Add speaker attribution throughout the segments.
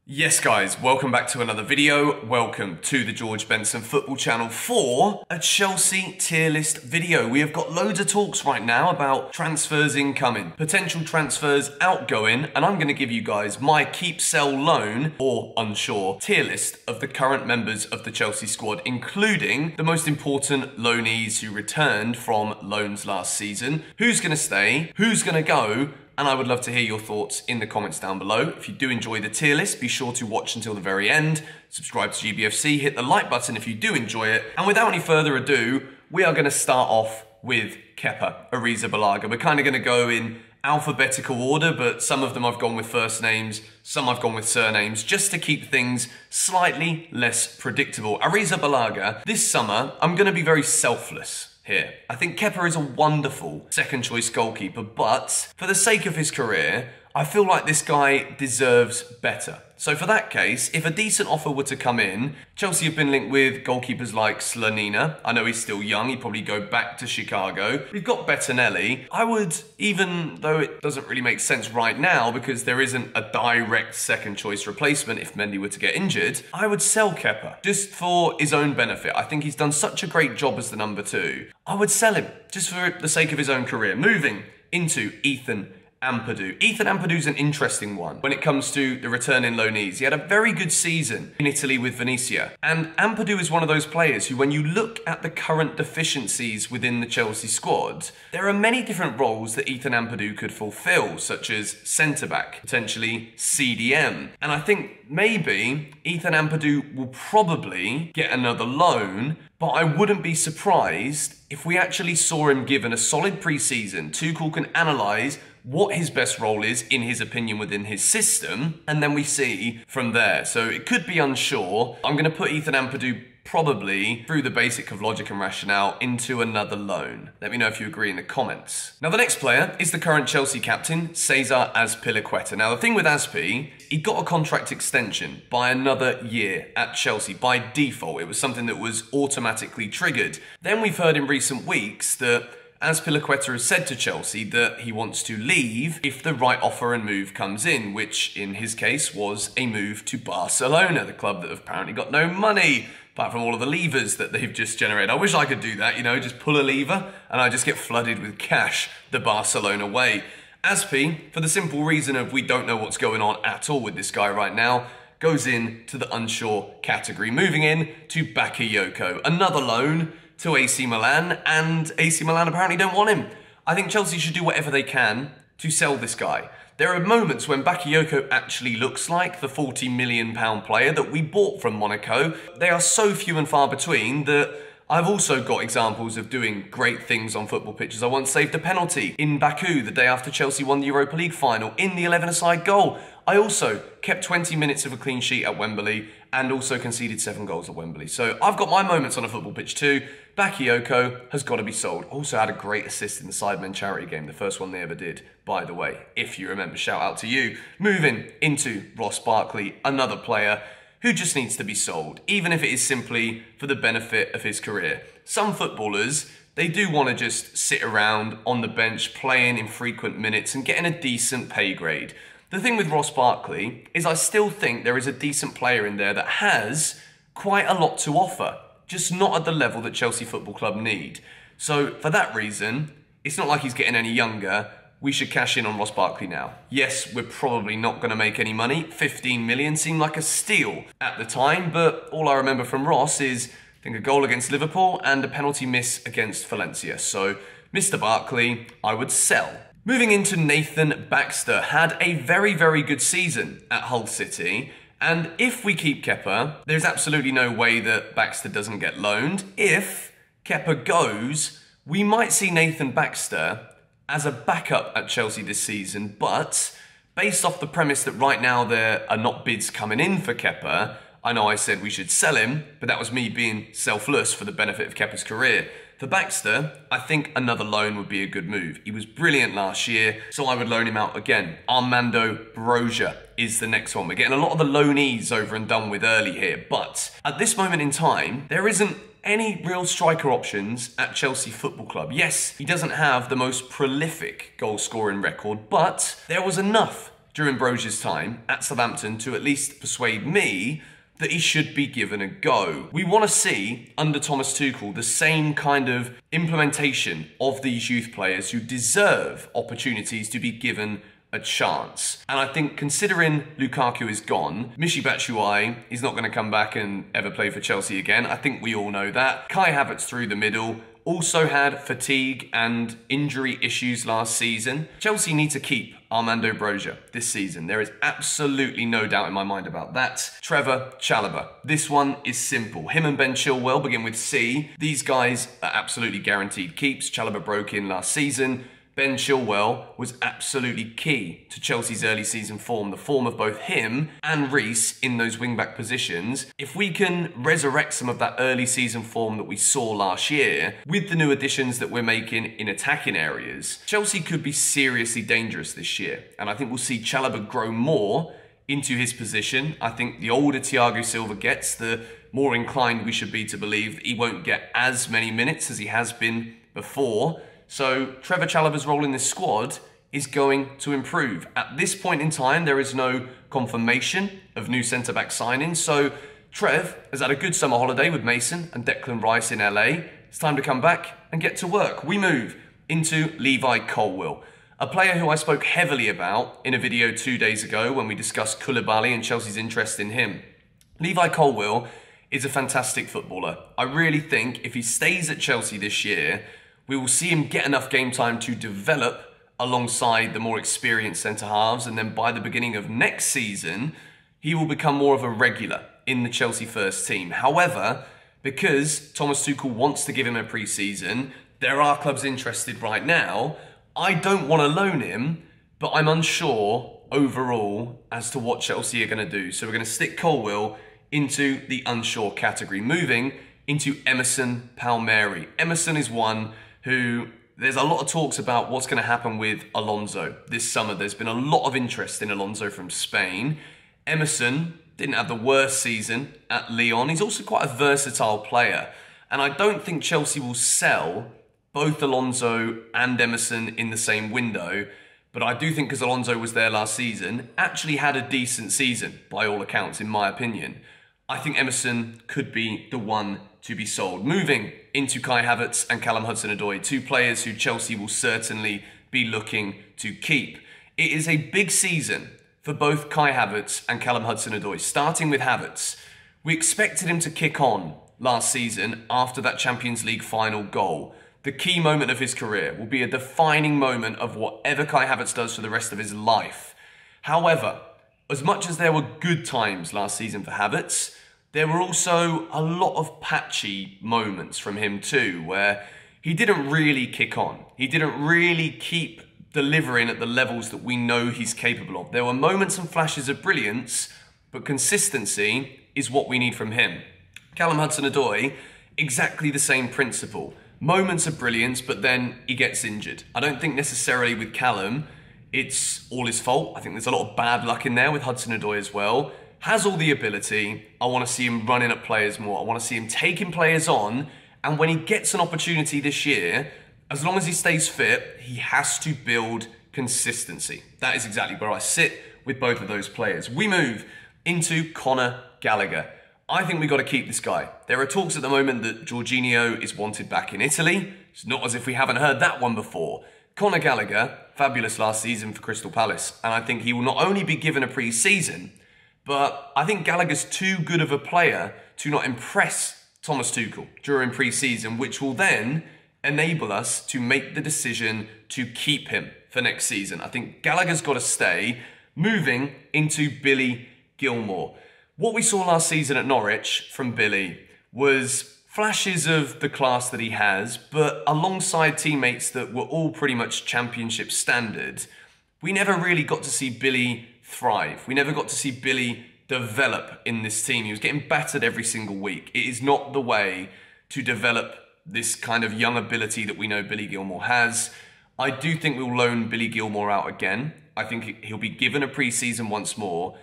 Speaker 1: Yes guys, welcome back to another video. Welcome to the George Benson Football Channel for a Chelsea tier list video. We have got loads of talks right now about transfers incoming, potential transfers outgoing, and I'm going to give you guys my keep, sell, loan, or unsure tier list of the current members of the Chelsea squad, including the most important loanees who returned from loans last season. Who's going to stay? Who's going to go? And I would love to hear your thoughts in the comments down below. If you do enjoy the tier list, be sure to watch until the very end. Subscribe to GBFC, hit the like button if you do enjoy it. And without any further ado, we are going to start off with Kepper, Arrizabalaga. We're kind of going to go in alphabetical order, but some of them I've gone with first names, some I've gone with surnames, just to keep things slightly less predictable. Arrizabalaga, this summer, I'm going to be very selfless here. I think Kepper is a wonderful second choice goalkeeper, but for the sake of his career, I feel like this guy deserves better. So for that case, if a decent offer were to come in, Chelsea have been linked with goalkeepers like Slonina. I know he's still young, he'd probably go back to Chicago. We've got Bettinelli. I would, even though it doesn't really make sense right now because there isn't a direct second choice replacement if Mendy were to get injured, I would sell Kepper just for his own benefit. I think he's done such a great job as the number 2. I would sell him just for the sake of his own career. Moving into Ethan Ampadu. Ethan Ampadu's an interesting one when it comes to the returning loanees. He had a very good season in Italy with Venezia. And Ampadu is one of those players who, when you look at the current deficiencies within the Chelsea squad, there are many different roles that Ethan Ampadu could fulfill, such as centre-back, potentially CDM. And I think maybe Ethan Ampadu will probably get another loan, but I wouldn't be surprised if we actually saw him given a solid pre-season. Tuchel can analyse what his best role is, in his opinion, within his system, and then we see from there. So it could be unsure. I'm going to put Ethan Ampadu probably, through the basic of logic and rationale, into another loan. Let me know if you agree in the comments. Now the next player is the current Chelsea captain, Cesar Azpilicueta. Now the thing with Azpi, he got a contract extension by another year at Chelsea by default. It was something that was automatically triggered. Then we've heard in recent weeks that Azpilicueta has said to Chelsea that he wants to leave if the right offer and move comes in, which in his case was a move to Barcelona, the club that have apparently got no money, apart from all of the levers that they've just generated. I wish I could do that, you know, just pull a lever and I just get flooded with cash the Barcelona way. Azpi, for the simple reason of we don't know what's going on at all with this guy right now, goes in to the unsure category. Moving in to Bakayoko, another loan to AC Milan, and AC Milan apparently don't want him. I think Chelsea should do whatever they can to sell this guy. There are moments when Bakayoko actually looks like the £40 million player that we bought from Monaco. They are so few and far between that I've also got examples of doing great things on football pitches. I once saved a penalty in Baku the day after Chelsea won the Europa League final in the 11-a-side goal. I also kept 20 minutes of a clean sheet at Wembley and also conceded 7 goals at Wembley. So I've got my moments on a football pitch too. Bakayoko has got to be sold. Also had a great assist in the Sidemen charity game, the first one they ever did, by the way, if you remember. Shout out to you. Moving into Ross Barkley, another player who just needs to be sold, even if it is simply for the benefit of his career. Some footballers, they do want to just sit around on the bench, playing infrequent minutes and getting a decent pay grade. The thing with Ross Barkley is I still think there is a decent player in there that has quite a lot to offer, just not at the level that Chelsea Football Club need. So for that reason, it's not like he's getting any younger. We should cash in on Ross Barkley now. Yes, we're probably not going to make any money. 15 million seemed like a steal at the time, but all I remember from Ross is, I think, a goal against Liverpool and a penalty miss against Valencia. So Mr. Barkley, I would sell. Moving into Nathan Baxter, had a very, very good season at Hull City. And if we keep Kepper, there's absolutely no way that Baxter doesn't get loaned. If Kepper goes, we might see Nathan Baxter as a backup at Chelsea this season, but based off the premise that right now there are not bids coming in for Kepper, I know I said we should sell him, but that was me being selfless for the benefit of Kepper's career. For Baxter, I think another loan would be a good move. He was brilliant last year, so I would loan him out again. Armando Brozier is the next one. We're getting a lot of the loanees over and done with early here, but at this moment in time, there isn't any real striker options at Chelsea Football Club. Yes, he doesn't have the most prolific goal-scoring record, but there was enough during Brozier's time at Southampton to at least persuade me that he should be given a go. We want to see, under Thomas Tuchel, the same kind of implementation of these youth players who deserve opportunities to be given a chance. And I think considering Lukaku is gone, Michy Batshuayi is not going to come back and ever play for Chelsea again. I think we all know that. Kai Havertz through the middle also had fatigue and injury issues last season. Chelsea need to keep Armando Brozier this season. There is absolutely no doubt in my mind about that. Trevor Chalobah. This one is simple. Him and Ben Chilwell begin with C. These guys are absolutely guaranteed keeps. Chalobah broke in last season. Ben Chilwell was absolutely key to Chelsea's early season form, the form of both him and Rhys in those wing-back positions. If we can resurrect some of that early season form that we saw last year, with the new additions that we're making in attacking areas, Chelsea could be seriously dangerous this year. And I think we'll see Chalobah grow more into his position. I think the older Thiago Silva gets, the more inclined we should be to believe that he won't get as many minutes as he has been before. So Trevor Chalobah's role in this squad is going to improve. At this point in time, there is no confirmation of new centre-back signings. So Trev has had a good summer holiday with Mason and Declan Rice in LA. It's time to come back and get to work. We move into Levi Colwill, a player who I spoke heavily about in a video 2 days ago when we discussed Koulibaly and Chelsea's interest in him. Levi Colwill is a fantastic footballer. I really think if he stays at Chelsea this year, we will see him get enough game time to develop alongside the more experienced centre-halves, and then by the beginning of next season, he will become more of a regular in the Chelsea first team. However, because Thomas Tuchel wants to give him a pre-season, there are clubs interested right now. I don't want to loan him, but I'm unsure overall as to what Chelsea are going to do. So we're going to stick Colwill into the unsure category, moving into Emerson Palmieri. Emerson is one who there's a lot of talks about what's going to happen with Alonso this summer. There's been a lot of interest in Alonso from Spain. Emerson didn't have the worst season at Lyon. He's also quite a versatile player. And I don't think Chelsea will sell both Alonso and Emerson in the same window. But I do think because Alonso was there last season, actually had a decent season by all accounts, in my opinion. I think Emerson could be the one to be sold. Moving into Kai Havertz and Callum Hudson-Odoi, two players who Chelsea will certainly be looking to keep. It is a big season for both Kai Havertz and Callum Hudson-Odoi. Starting with Havertz, we expected him to kick on last season after that Champions League final goal. The key moment of his career will be a defining moment of whatever Kai Havertz does for the rest of his life. However, as much as there were good times last season for Havertz, there were also a lot of patchy moments from him too, where he didn't really kick on. He didn't really keep delivering at the levels that we know he's capable of. There were moments and flashes of brilliance, but consistency is what we need from him. Callum Hudson-Odoi, exactly the same principle. Moments of brilliance, but then he gets injured. I don't think necessarily with Callum it's all his fault. I think there's a lot of bad luck in there with Hudson-Odoi as well. Has all the ability. I want to see him running at players more. I want to see him taking players on. And when he gets an opportunity this year, as long as he stays fit, he has to build consistency. That is exactly where I sit with both of those players. We move into Conor Gallagher. I think we've got to keep this guy. There are talks at the moment that Jorginho is wanted back in Italy. It's not as if we haven't heard that one before. Conor Gallagher, fabulous last season for Crystal Palace. And I think he will not only be given a pre-season, but I think Gallagher's too good of a player to not impress Thomas Tuchel during pre-season, which will then enable us to make the decision to keep him for next season. I think Gallagher's got to stay. Moving into Billy Gilmore. What we saw last season at Norwich from Billy was flashes of the class that he has, but alongside teammates that were all pretty much championship standard, we never really got to see Billy thrive. We never got to see Billy develop in this team. He was getting battered every single week. It is not the way to develop this kind of young ability that we know Billy Gilmore has. I do think we'll loan Billy Gilmore out again. I think he'll be given a pre-season once more.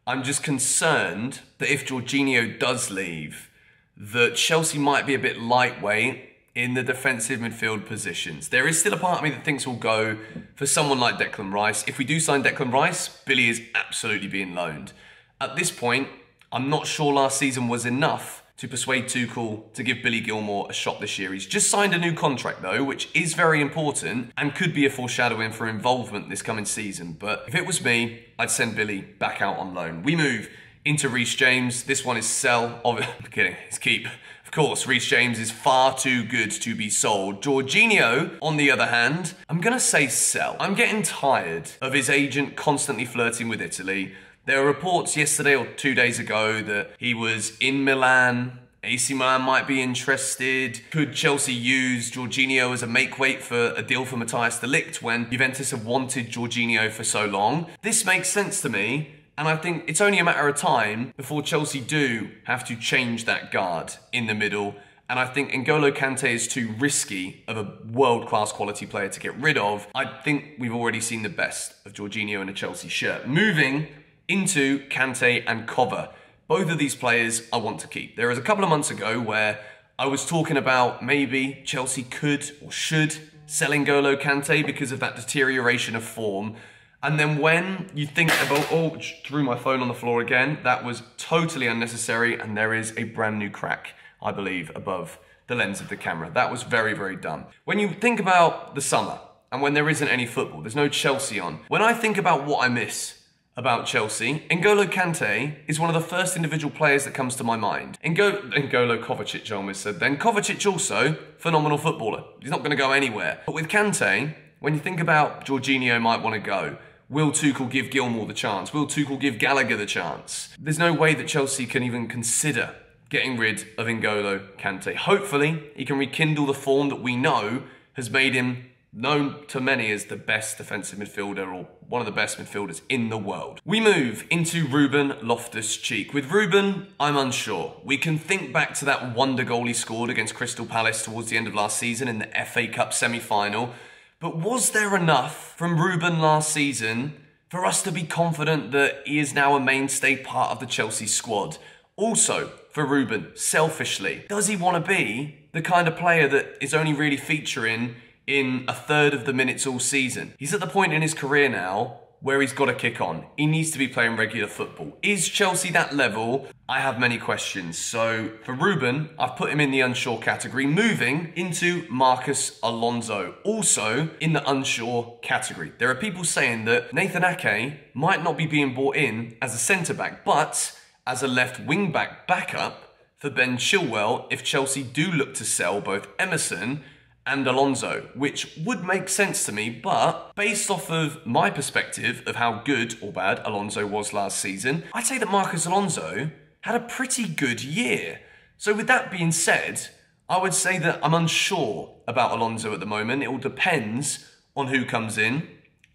Speaker 1: I'm just concerned that if Jorginho does leave, that Chelsea might be a bit lightweight in the defensive midfield positions. There is still a part of me that thinks we'll go for someone like Declan Rice. If we do sign Declan Rice, Billy is absolutely being loaned. At this point, I'm not sure last season was enough to persuade Tuchel to give Billy Gilmore a shot this year. He's just signed a new contract though, which is very important and could be a foreshadowing for involvement this coming season. But if it was me, I'd send Billy back out on loan. We move into Rhys James. This one is sell. I'm kidding, it's keep. Of course, Rhys James is far too good to be sold. Jorginho, on the other hand, I'm gonna say sell. I'm getting tired of his agent constantly flirting with Italy. There were reports yesterday or 2 days ago that he was in Milan. AC Milan might be interested. Could Chelsea use Jorginho as a make-weight for a deal for Matthias de Ligt when Juventus have wanted Jorginho for so long? This makes sense to me, and I think it's only a matter of time before Chelsea do have to change that guard in the middle. And I think Angola Kante is too risky of a world-class quality player to get rid of. I think we've already seen the best of Jorginho in a Chelsea shirt. Moving into Kante and Cover. Both of these players I want to keep. There was a couple of months ago where I was talking about maybe Chelsea could or should sell N'Golo Kante because of that deterioration of form. And then when you think about, oh, threw my phone on the floor again, that was totally unnecessary, and there is a brand new crack, I believe, above the lens of the camera. That was very, very dumb. When you think about the summer and when there isn't any football, there's no Chelsea on. When I think about what I miss about Chelsea, N'Golo Kante is one of the first individual players that comes to my mind. N'Golo Kovacic, I almost said then. Kovacic also, phenomenal footballer. He's not going to go anywhere. But with Kante, when you think about Jorginho might want to go, will Tuchel give Gilmore the chance? Will Tuchel give Gallagher the chance? There's no way that Chelsea can even consider getting rid of N'Golo Kante. Hopefully, he can rekindle the form that we know has made him known to many as the best defensive midfielder or one of the best midfielders in the world. We move into Reuben Loftus-Cheek. With Reuben, I'm unsure. We can think back to that wonder goal he scored against Crystal Palace towards the end of last season in the FA Cup semi-final. But was there enough from Reuben last season for us to be confident that he is now a mainstay part of the Chelsea squad? Also, for Reuben, selfishly, does he want to be the kind of player that is only really featuring in a third of the minutes all season? He's at the point in his career now where he's got to kick on. He needs to be playing regular football. Is Chelsea that level? I have many questions. So for Reuben, I've put him in the unsure category, moving into Marcos Alonso, also in the unsure category. There are people saying that Nathan Ake might not be being brought in as a centre-back, but as a left wing-back backup for Ben Chilwell if Chelsea do look to sell both Emerson and Alonso, which would make sense to me, but based off of my perspective of how good or bad Alonso was last season, I'd say that Marcos Alonso had a pretty good year. So with that being said, I would say that I'm unsure about Alonso at the moment. It all depends on who comes in.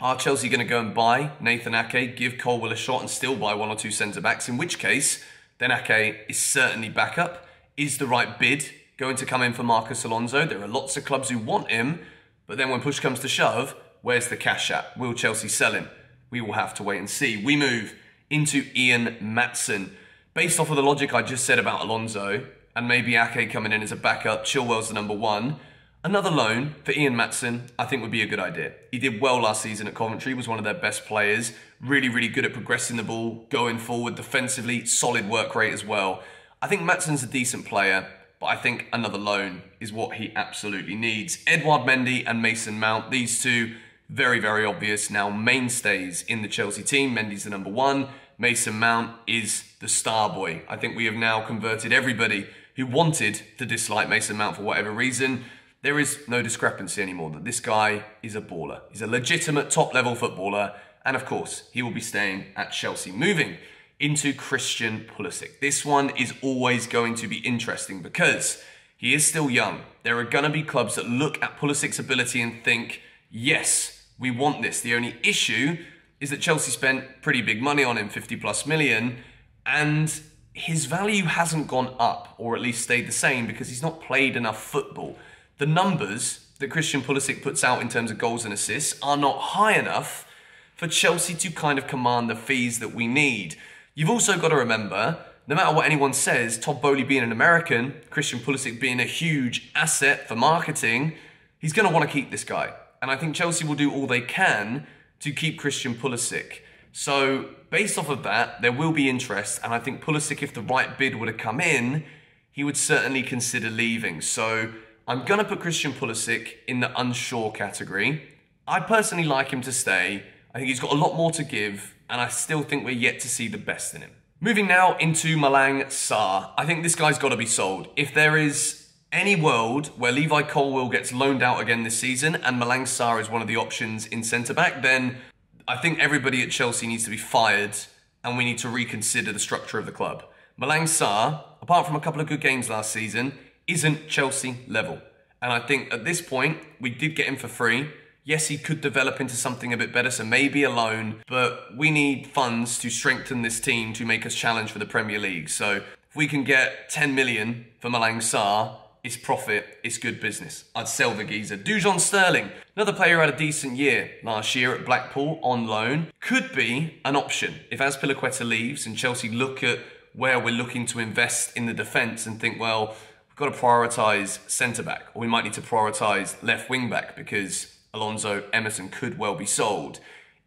Speaker 1: Are Chelsea going to go and buy Nathan Ake, give Colwill a shot and still buy one or two centre-backs? In which case, then Ake is certainly backup. Is the right bid going to come in for Marcos Alonso? There are lots of clubs who want him, but then when push comes to shove, where's the cash at? Will Chelsea sell him? We will have to wait and see. We move into Ian Maatsen. Based off of the logic I just said about Alonso, and maybe Ake coming in as a backup, Chilwell's the number one, another loan for Ian Maatsen I think would be a good idea. He did well last season at Coventry, was one of their best players, really, really good at progressing the ball, going forward defensively, solid work rate as well. I think Maatsen's a decent player, but I think another loan is what he absolutely needs. Eduard Mendy and Mason Mount, these two, very, very obvious now mainstays in the Chelsea team. Mendy's the number one. Mason Mount is the star boy. I think we have now converted everybody who wanted to dislike Mason Mount for whatever reason. There is no discrepancy anymore that this guy is a baller. He's a legitimate top-level footballer, and of course, he will be staying at Chelsea. Moving into Christian Pulisic. This one is always going to be interesting because he is still young. There are going to be clubs that look at Pulisic's ability and think, yes, we want this. The only issue is that Chelsea spent pretty big money on him, 50+ million, and his value hasn't gone up, or at least stayed the same, because he's not played enough football. The numbers that Christian Pulisic puts out in terms of goals and assists are not high enough for Chelsea to kind of command the fees that we need. You've also got to remember no matter what anyone says, Todd Boehly being an American, Christian Pulisic being a huge asset for marketing, he's going to want to keep this guy. And I think Chelsea will do all they can to keep Christian Pulisic. So based off of that, there will be interest. And I think Pulisic, if the right bid would have come in, he would certainly consider leaving. So I'm going to put Christian Pulisic in the unsure category. I personally like him to stay. I think he's got a lot more to give, and I still think we're yet to see the best in him. Moving now into Malang Sarr. I think this guy's got to be sold. If there is any world where Levi Colwill gets loaned out again this season and Malang Sarr is one of the options in centre-back, then I think everybody at Chelsea needs to be fired and we need to reconsider the structure of the club. Malang Sarr, apart from a couple of good games last season, isn't Chelsea level. And I think at this point, we did get him for free. Yes, he could develop into something a bit better, so maybe a loan, but we need funds to strengthen this team to make us challenge for the Premier League. So if we can get 10 million for Malang Sarr, it's profit, it's good business. I'd sell the geezer. Dujon Sterling, another player who had a decent year last year at Blackpool on loan, could be an option. If Azpilicueta leaves and Chelsea look at where we're looking to invest in the defence and think, well, we've got to prioritise centre-back, or we might need to prioritise left wing-back because Alonso, Emerson could well be sold.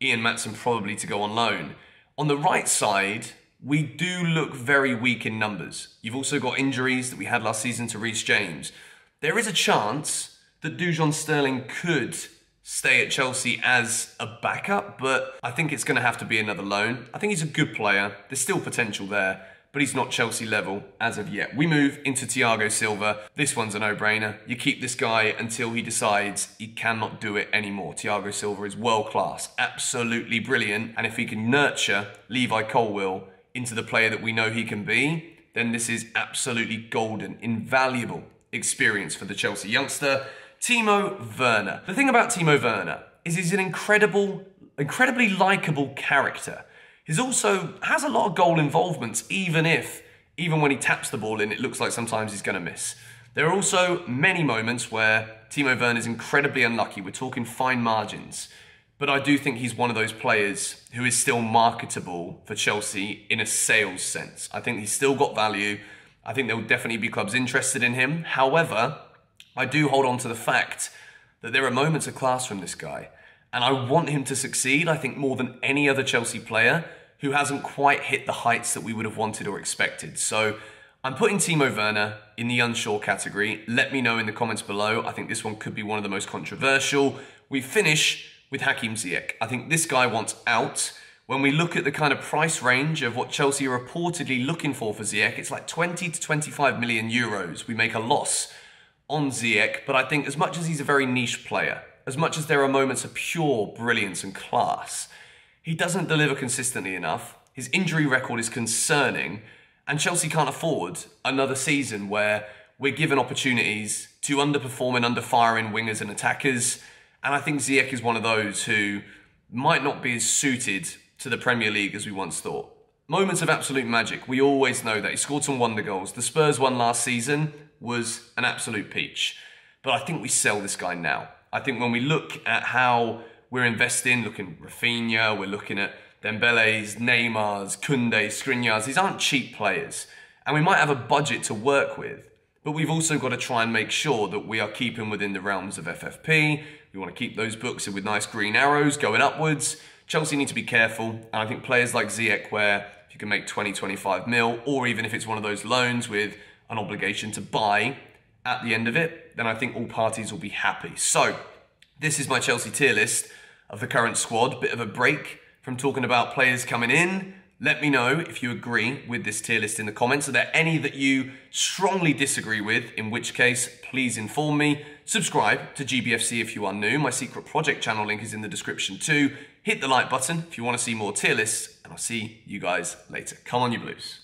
Speaker 1: Ian Maatsen probably to go on loan. On the right side, we do look very weak in numbers. You've also got injuries that we had last season to Rhys James. There is a chance that Dujon Sterling could stay at Chelsea as a backup, but I think it's going to have to be another loan. I think he's a good player. There's still potential there, but he's not Chelsea level as of yet. We move into Thiago Silva. This one's a no-brainer. You keep this guy until he decides he cannot do it anymore. Thiago Silva is world-class, absolutely brilliant, and if he can nurture Levi Colwill into the player that we know he can be, then this is absolutely golden, invaluable experience for the Chelsea youngster. Teemo Werner. The thing about Teemo Werner is he's an incredibly likeable character. He also has a lot of goal involvements, even when he taps the ball in, it looks like sometimes he's going to miss. There are also many moments where Teemo Werner is incredibly unlucky. We're talking fine margins. But I do think he's one of those players who is still marketable for Chelsea in a sales sense. I think he's still got value. I think there will definitely be clubs interested in him. However, I do hold on to the fact that there are moments of class from this guy. And I want him to succeed, I think, more than any other Chelsea player who hasn't quite hit the heights that we would have wanted or expected. So I'm putting Teemo Werner in the unsure category. Let me know in the comments below. I think this one could be one of the most controversial. We finish with Hakeem Ziek. I think this guy wants out. When we look at the kind of price range of what Chelsea are reportedly looking for Ziek, it's like 20 to 25 million euros. We make a loss on Ziek, but I think as much as he's a very niche player, as much as there are moments of pure brilliance and class, he doesn't deliver consistently enough. His injury record is concerning, and Chelsea can't afford another season where we're given opportunities to underperform and underfire in wingers and attackers. And I think Ziek is one of those who might not be as suited to the Premier League as we once thought. Moments of absolute magic. We always know that. He scored some wonder goals. The Spurs one last season was an absolute peach. But I think we sell this guy now. I think when we look at how we're investing, looking at Rafinha, we're looking at Dembele's, Neymar's, Koundé's, Skriniar's, these aren't cheap players. And we might have a budget to work with, but we've also got to try and make sure that we are keeping within the realms of FFP. We want to keep those books with nice green arrows going upwards. Chelsea need to be careful. And I think players like Ziek, where if you can make 20, 25 mil, or even if it's one of those loans with an obligation to buy at the end of it, then I think all parties will be happy. So this is my Chelsea tier list of the current squad. Bit of a break from talking about players coming in. Let me know if you agree with this tier list in the comments. Are there any that you strongly disagree with? In which case, please inform me. Subscribe to GBFC if you are new. My secret project channel link is in the description too. Hit the like button if you want to see more tier lists, and I'll see you guys later. Come on, you Blues.